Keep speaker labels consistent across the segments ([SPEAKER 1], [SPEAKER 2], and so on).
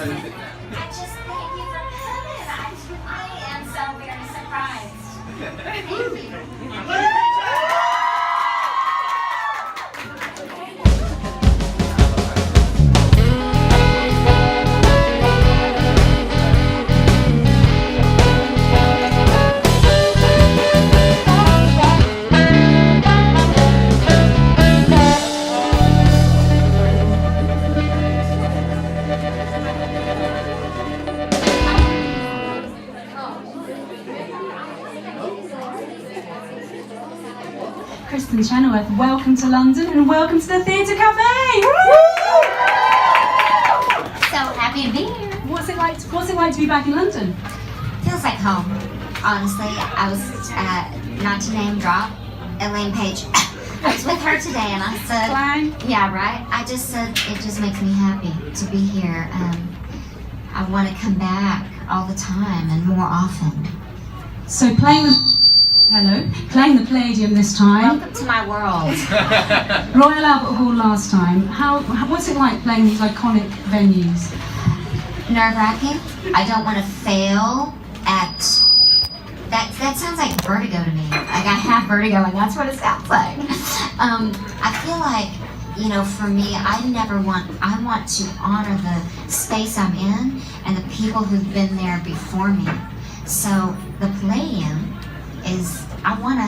[SPEAKER 1] I just thank you for coming. I am so very surprised. Thank you.
[SPEAKER 2] Kristin Chenoweth, welcome to London and welcome to the Theatre Cafe!
[SPEAKER 1] So happy to be here.
[SPEAKER 2] What's it like to be back in London?
[SPEAKER 1] Feels like home. Honestly, I was not to name drop Elaine Page. I was with her today and I said,
[SPEAKER 2] Clang.
[SPEAKER 1] yeah, right. I just said it just makes me happy to be here. I want to come back all the time and more often.
[SPEAKER 2] So playing the Palladium this time.
[SPEAKER 1] Welcome to my world.
[SPEAKER 2] Royal Albert Hall last time. What's it like playing these iconic venues?
[SPEAKER 1] Nerve-wracking. I don't want to fail at that. Sounds like vertigo to me. Like I have vertigo, and that's what it sounds like. I feel like, you know, for me, I want to honor the space I'm in and the people who've been there before me. So the Palladium is, I want to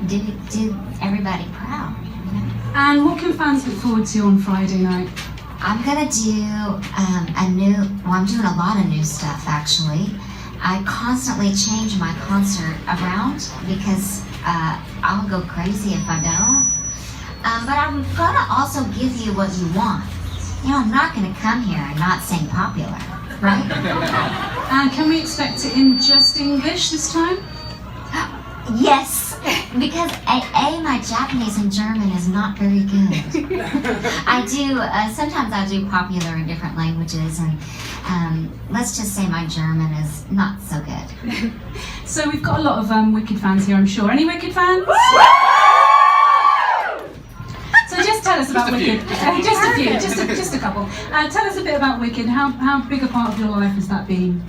[SPEAKER 1] do everybody proud. You know?
[SPEAKER 2] And what can fans look forward to on Friday night?
[SPEAKER 1] I'm gonna do I'm doing a lot of new stuff actually. I constantly change my concert around because I'll go crazy if I don't. But I'm gonna also give you what you want. You know, I'm not gonna come here and not sing popular, right?
[SPEAKER 2] And can we expect it in just English this time?
[SPEAKER 1] Yes, because my Japanese and German is not very good. Sometimes I do popular in different languages, and let's just say my German is not so good.
[SPEAKER 2] So we've got a lot of Wicked fans here, I'm sure. Any Wicked fans? So just tell us about Wicked. Just a few, just a couple. Tell us a bit about Wicked. How big a part of your life has that been?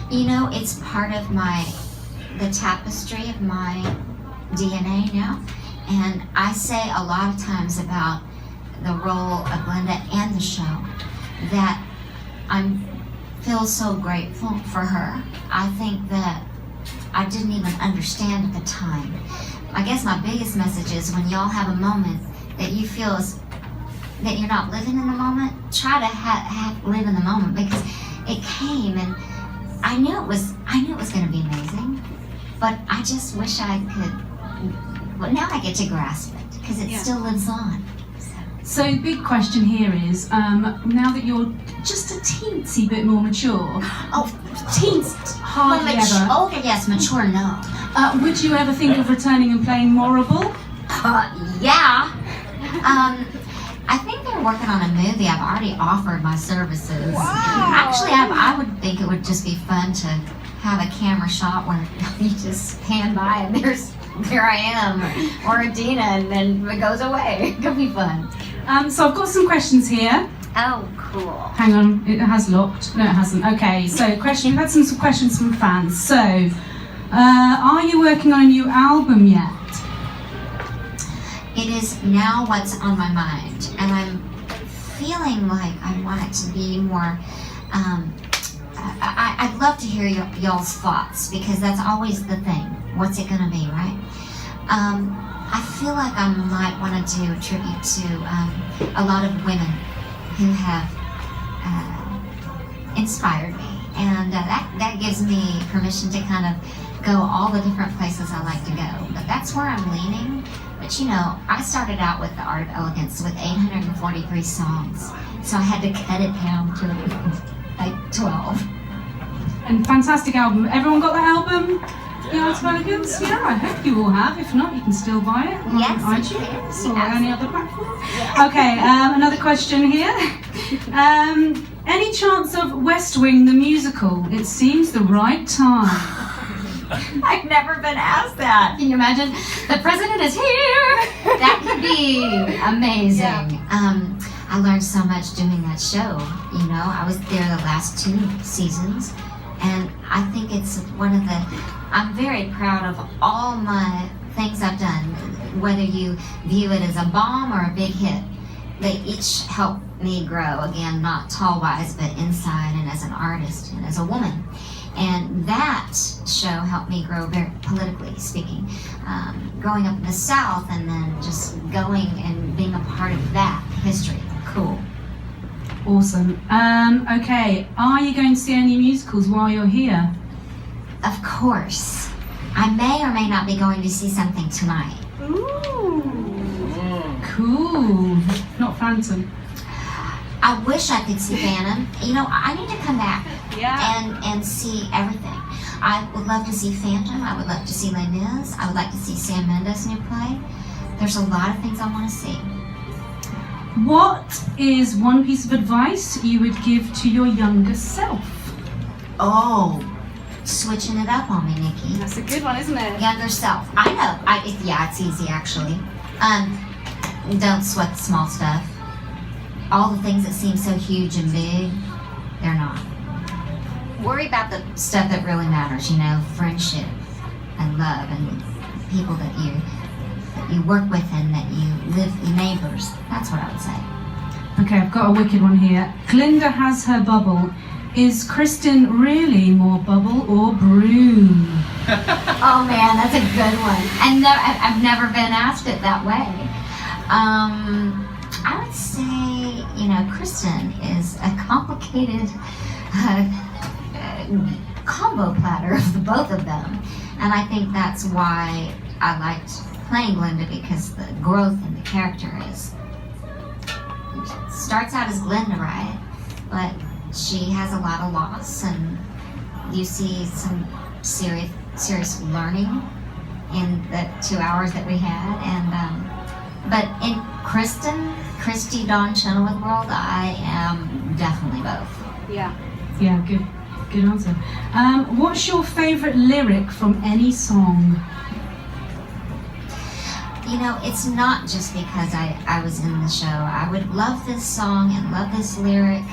[SPEAKER 1] You know, it's part of the tapestry of my DNA now, and I say a lot of times about the role of Linda and the show that I feel so grateful for her. I think that I didn't even understand at the time. I guess my biggest message is when y'all have a moment that you feel that you're not living in the moment, try to live in the moment, because it came and I knew it was going to be amazing. But I just wish I could, well, now I get to grasp it, because it still lives on.
[SPEAKER 2] So big question here is, now that you're just a teensy bit more mature, hardly ever.
[SPEAKER 1] Older, yes, mature, no.
[SPEAKER 2] Would you ever think of returning and playing Morrible?
[SPEAKER 1] Yeah. I think they're working on a movie. I've already offered my services. Wow. Actually, I would think it would just be fun to have a camera shot where you just pan by and there I am, or Adina, and then it goes away. It could be fun.
[SPEAKER 2] So I've got some questions here.
[SPEAKER 1] Oh, cool.
[SPEAKER 2] Hang on, it has locked. No, it hasn't. Okay, so we've had some questions from fans. So, are you working on a new album yet?
[SPEAKER 1] It is now what's on my mind, and I'm feeling like I want it to be more. I'd love to hear y'all's thoughts, because that's always the thing. What's it gonna be, right? I feel like I might want to do a tribute to a lot of women who have inspired me, and that gives me permission to kind of go all the different places I like to go. But that's where I'm leaning. But you know, I started out with The Art of Elegance with 843 songs, so I had to cut it down to like 12.
[SPEAKER 2] And fantastic album. Everyone got that album? The Art of Elegance? Yeah, I hope you all have. If not, you can still buy it on iTunes or any other platform. Okay, another question here. Any chance of West Wing the musical? It seems the right time.
[SPEAKER 1] I've never been asked that. Can you imagine? The president is here. That could be amazing. Yeah. I learned so much doing that show. You know, I was there the last 2 seasons, and I think it's one of the, I'm very proud of all my things I've done, whether you view it as a bomb or a big hit. They each help me grow, again, not tall-wise, but inside and as an artist and as a woman. And that show helped me grow very politically speaking. Growing up in the South and then just going and being a part of that history. Cool.
[SPEAKER 2] Awesome. Okay, are you going to see any musicals while you're here?
[SPEAKER 1] Of course. I may or may not be going to see something tonight.
[SPEAKER 2] Ooh. Cool. Not Phantom.
[SPEAKER 1] I wish I could see Phantom. You know, I need to come back and see everything. I would love to see Phantom. I would love to see Les Mis. I would like to see Sam Mendes' new play. There's a lot of things I want to see.
[SPEAKER 2] What is one piece of advice you would give to your younger self?
[SPEAKER 1] Oh, switching it up on me, Nikki.
[SPEAKER 3] That's a good one, isn't it?
[SPEAKER 1] Younger self. I know. Yeah, it's easy actually. Don't sweat the small stuff. All the things that seem so huge and big, they're not. Worry about the stuff that really matters, you know, friendship and love and people that you work with and that you live with, neighbors. That's what I would say.
[SPEAKER 2] Okay, I've got a wicked one here. Glinda has her bubble. Is Kristin really more bubble or broom?
[SPEAKER 1] Oh man, that's a good one. And no, I've never been asked it that way. I would say, you know, Kristin is a complicated combo platter of the both of them. And I think that's why I liked playing Glinda, because the growth in the character starts out as Glinda, right? But she has a lot of loss, and you see some serious learning in the 2 hours that we had. And but in Kristy Dawn Chenoweth world, I am definitely both.
[SPEAKER 3] Yeah.
[SPEAKER 2] Yeah, good answer. What's your favorite lyric from any song?
[SPEAKER 1] You know, it's not just because I was in the show. I would love this song and love this lyric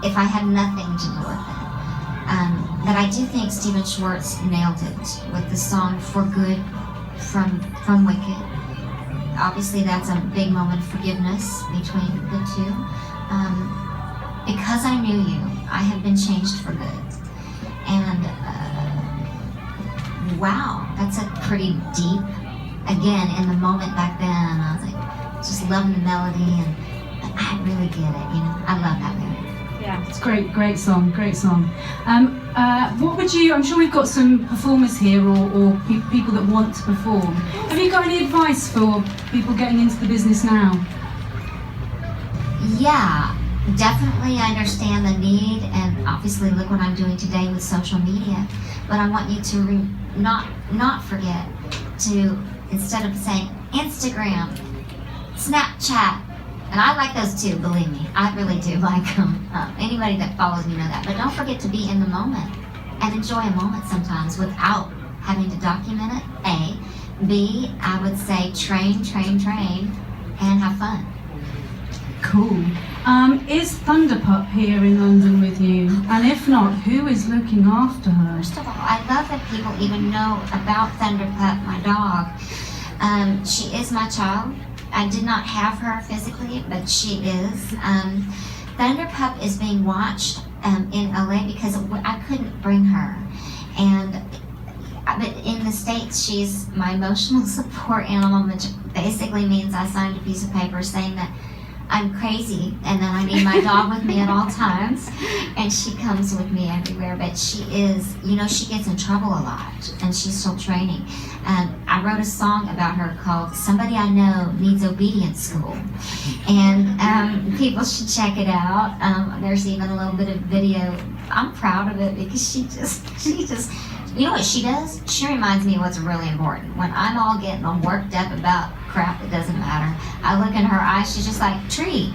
[SPEAKER 1] if I had nothing to do with it. But I do think Stephen Schwartz nailed it with the song For Good from Wicked. Obviously that's a big moment of forgiveness between the two. Because I knew you, I have been changed for good. And wow, that's a pretty deep, again, in the moment back then, I was like, just loving the melody, and I really get it, you know, I love that lyric.
[SPEAKER 3] Yeah.
[SPEAKER 2] It's great song. What would you, I'm sure we've got some performers here or people that want to perform. Have you got any advice for people getting into the business now?
[SPEAKER 1] Yeah, definitely understand the need, and obviously look what I'm doing today with social media. But I want you to not forget to, instead of saying Instagram, Snapchat, and I like those too, believe me, I really do like them. Anybody that follows me know that. But don't forget to be in the moment and enjoy a moment sometimes without having to document it, A. B, I would say train, and have fun.
[SPEAKER 2] Cool. Is Thunderpup here in London with you? And if not, who is looking after her?
[SPEAKER 1] First of all, I love that people even know about Thunderpup, my dog. She is my child. I did not have her physically, but she is. Thunderpup is being watched in LA because I couldn't bring her. But in the States, she's my emotional support animal, which basically means I signed a piece of paper saying that I'm crazy and that I need my dog with me at all times, and she comes with me everywhere. But she is, you know, she gets in trouble a lot, and she's still training. I wrote a song about her called Somebody I Know Needs Obedience School, and people should check it out. There's even a little bit of video. I'm proud of it because she just, you know what she does? She reminds me of what's really important. When I'm all getting all worked up about crap that doesn't matter, I look in her eyes, she's just like, tree,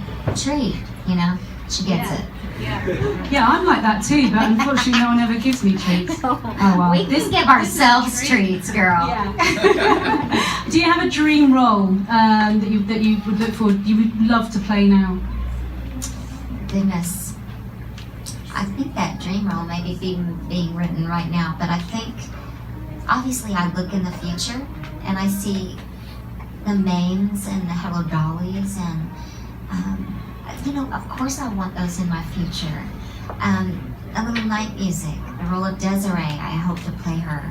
[SPEAKER 1] you know? She gets it.
[SPEAKER 2] Yeah, I'm like that too, but unfortunately no one ever gives me treats. Oh well.
[SPEAKER 1] We can give ourselves treats, girl.
[SPEAKER 2] Yeah. Do you have a dream role that you would look for, you would love to play now?
[SPEAKER 1] Goodness. I think that dream role may be being written right now, but I think, obviously I look in the future and I see the Maines and the Hello Dollys and, of course I want those in my future. A little night music, the role of Desiree, I hope to play her.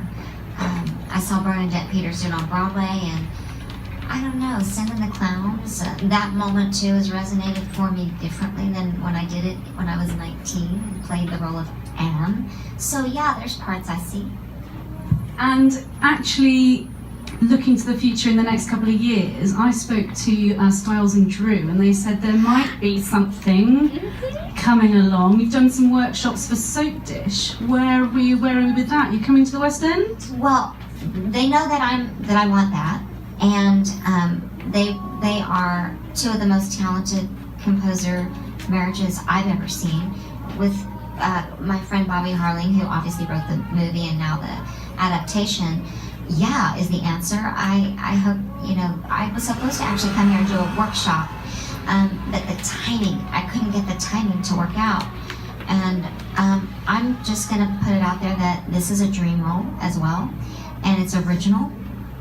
[SPEAKER 1] I saw Bernadette Peters do it on Broadway, and I don't know, Sending the Clowns, that moment too has resonated for me differently than when I did it when I was 19 and played the role of Anne. So yeah, there's parts I see.
[SPEAKER 2] And actually, looking to the future in the next couple of years, I spoke to Styles and Drew, and they said there might be something coming along. You've done some workshops for Soap Dish. Where are we with that? You coming to the West End?
[SPEAKER 1] Well, they know that I want that, and they are two of the most talented composer marriages I've ever seen. With my friend Bobby Harling, who obviously wrote the movie and now the adaptation. Yeah, is the answer. I hope, I was supposed to actually come here and do a workshop, but the timing, I couldn't get the timing to work out. And I'm just gonna put it out there that this is a dream role as well, and it's original.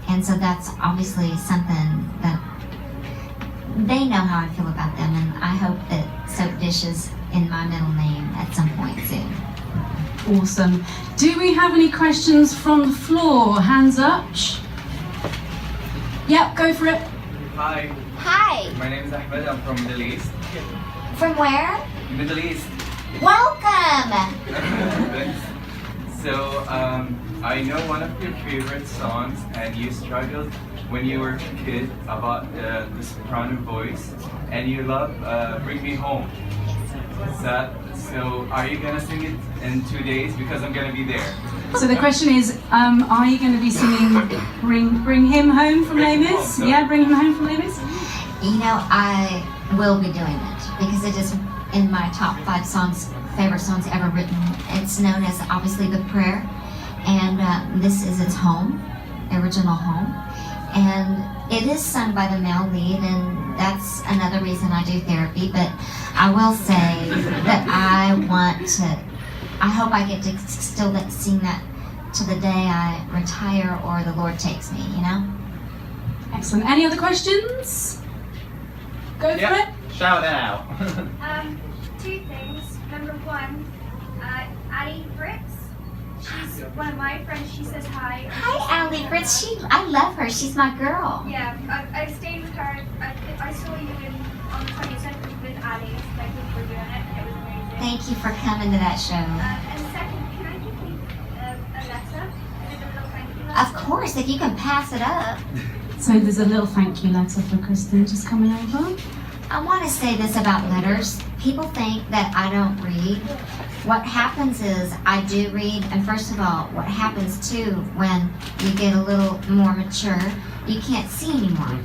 [SPEAKER 1] And so that's obviously something that they know how I feel about them, and I hope that Soap Dish is in my middle name at some point soon.
[SPEAKER 2] Awesome. Do we have any questions from the floor? Hands up. Yep, go for it.
[SPEAKER 3] Hi,
[SPEAKER 1] Hi,
[SPEAKER 3] my name is Ahmed. I'm from Middle East.
[SPEAKER 1] from where?
[SPEAKER 3] Middle East.
[SPEAKER 1] Welcome!
[SPEAKER 3] Thanks. So, I know one of your favorite songs, and you struggled when you were a kid about the soprano voice, and you love Bring Me Home. So, are you gonna sing it in 2 days? Because I'm gonna be there.
[SPEAKER 2] So the question is, are you going to be singing Bring Him Home from Les Mis? Yeah, Bring Him Home from Les Mis?
[SPEAKER 1] I will be doing it because it is in my top 5 favorite songs ever written. It's known as obviously The Prayer, and this is its home, original home. And it is sung by the male lead, and that's another reason I do therapy. But I will say that I hope I get to still sing that to the day I retire or the Lord takes me,
[SPEAKER 2] Excellent. Any other questions? Go for it.
[SPEAKER 3] Shout out.
[SPEAKER 4] 2 things. Number 1, Addie Fritz. She's one of my friends. She says hi.
[SPEAKER 1] Hi, Allie Fritz. I love her. She's my girl.
[SPEAKER 4] Yeah, I stayed with her. I saw you on the 22nd with Addie. Thank you for doing it. It was amazing.
[SPEAKER 1] Thank you for coming to that show.
[SPEAKER 4] And second, can I give you a letter? With a little thank you letter?
[SPEAKER 1] Of course, if you can pass it up.
[SPEAKER 2] So there's a little thank you letter for Kristin just coming over.
[SPEAKER 1] I want to say this about letters. People think that I don't read. What happens is I do read, and first of all, what happens too when you get a little more mature, you can't see anymore.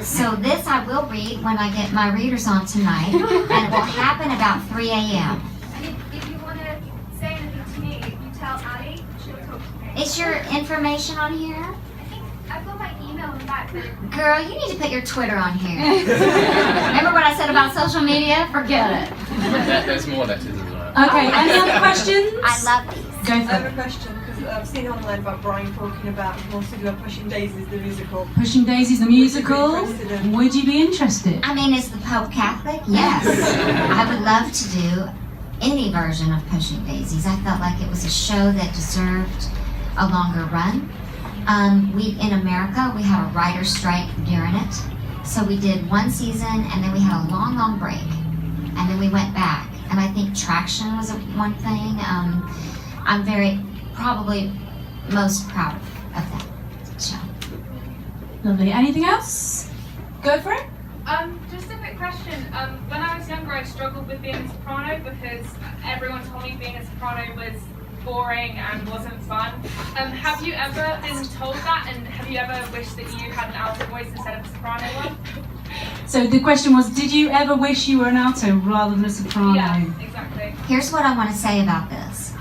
[SPEAKER 1] So this I will read when I get my readers on tonight, and it will happen about 3 a.m.
[SPEAKER 4] And if you want to say anything to me, you tell Addie. She'll talk to me.
[SPEAKER 1] Is your information on here?
[SPEAKER 4] I think I've got my email in the back, but
[SPEAKER 1] Girl, you need to put your Twitter on here. Remember what I said about social media? Forget it.
[SPEAKER 3] There's more letters as well.
[SPEAKER 2] Okay, any other questions?
[SPEAKER 1] I love these.
[SPEAKER 2] Go
[SPEAKER 5] I
[SPEAKER 2] for
[SPEAKER 5] have
[SPEAKER 2] it.
[SPEAKER 5] a question because I've seen online about Brian talking about he wants to do a Pushing Daisies the musical.
[SPEAKER 2] Pushing Daisies the musical. Would you be interested?
[SPEAKER 1] I mean, is the Pope Catholic? Yes. I would love to do any version of Pushing Daisies. I felt like it was a show that deserved a longer run. In America, we had a writer's strike during it. So we did 1 season, and then we had a long, long break. And then we went back. And I think traction was one thing. I'm probably most proud of that show.
[SPEAKER 2] Lovely. Anything else? Go for it.
[SPEAKER 6] Just a quick question. When I was younger, I struggled with being a soprano because everyone told me being a soprano was boring and wasn't fun. Have you ever been told that, and have you ever wished that you had an alto voice instead of a soprano one?
[SPEAKER 2] So the question was, did you ever wish you were an alto rather than a soprano?
[SPEAKER 6] Yeah, exactly.
[SPEAKER 1] here's what I want to say about this.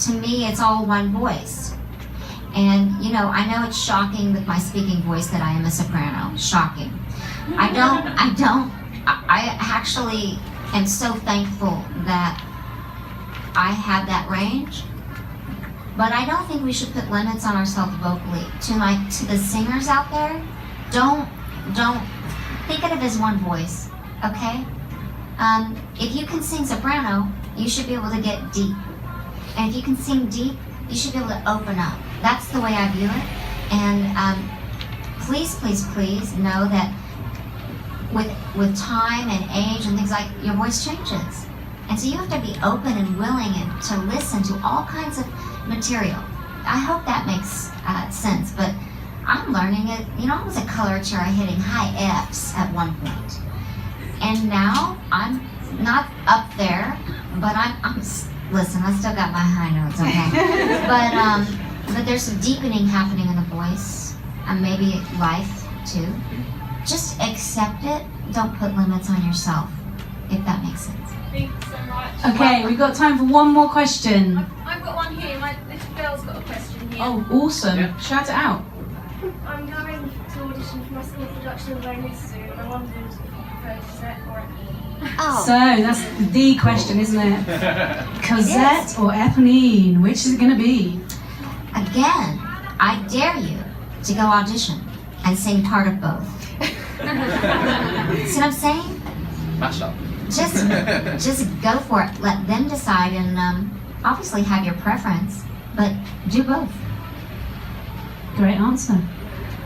[SPEAKER 1] To me, it's all one voice. And, you know, I know it's shocking with my speaking voice that I am a soprano. Shocking. I actually am so thankful that I have that range. But I don't think we should put limits on ourselves vocally. To the singers out there, don't think of it as one voice, okay? If you can sing soprano, you should be able to get deep. And if you can sing deep, you should be able to open up. That's the way I view it. And please, please, please know that with time and age and things like, your voice changes. And so you have to be open and willing and to listen to all kinds of material. I hope that makes sense, but I'm learning it. You know, I was a coloratura hitting high Fs at one point. And now I'm not up there, but I'm listen, I still got my high notes, okay? But there's some deepening happening in the voice, and maybe life too. Just accept it. Don't put limits on yourself, if that makes sense.
[SPEAKER 6] Thanks so much.
[SPEAKER 2] Okay, we've got time for one more question.
[SPEAKER 4] I've got one here. My little girl's got a question here.
[SPEAKER 2] Oh, awesome.
[SPEAKER 3] Yeah.
[SPEAKER 2] Shout it out.
[SPEAKER 4] I'm going to audition for my school production of Lonely soon. I wondered if you prefer Cosette or
[SPEAKER 1] Oh,
[SPEAKER 2] So that's the question, isn't it? Cosette or Eponine? Which is it going to be?
[SPEAKER 1] again, I dare you to go audition and sing part of both. See what I'm saying?
[SPEAKER 3] Mash up.
[SPEAKER 1] Just go for it. Let them decide, and obviously have your preference, but do both.
[SPEAKER 2] Great answer.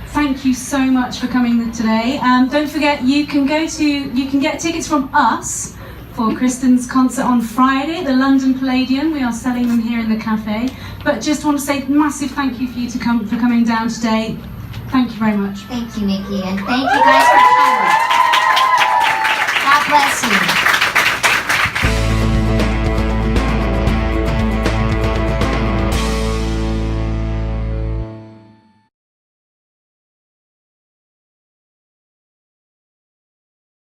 [SPEAKER 2] Thank you so much for coming today. Don't forget, you can get tickets from us for Kristin's concert on Friday at the London Palladium. We are selling them here in the cafe. But just want to say massive thank you for coming down today. Thank you very much.
[SPEAKER 1] Thank you, Nikki, and thank you guys for coming. God bless you.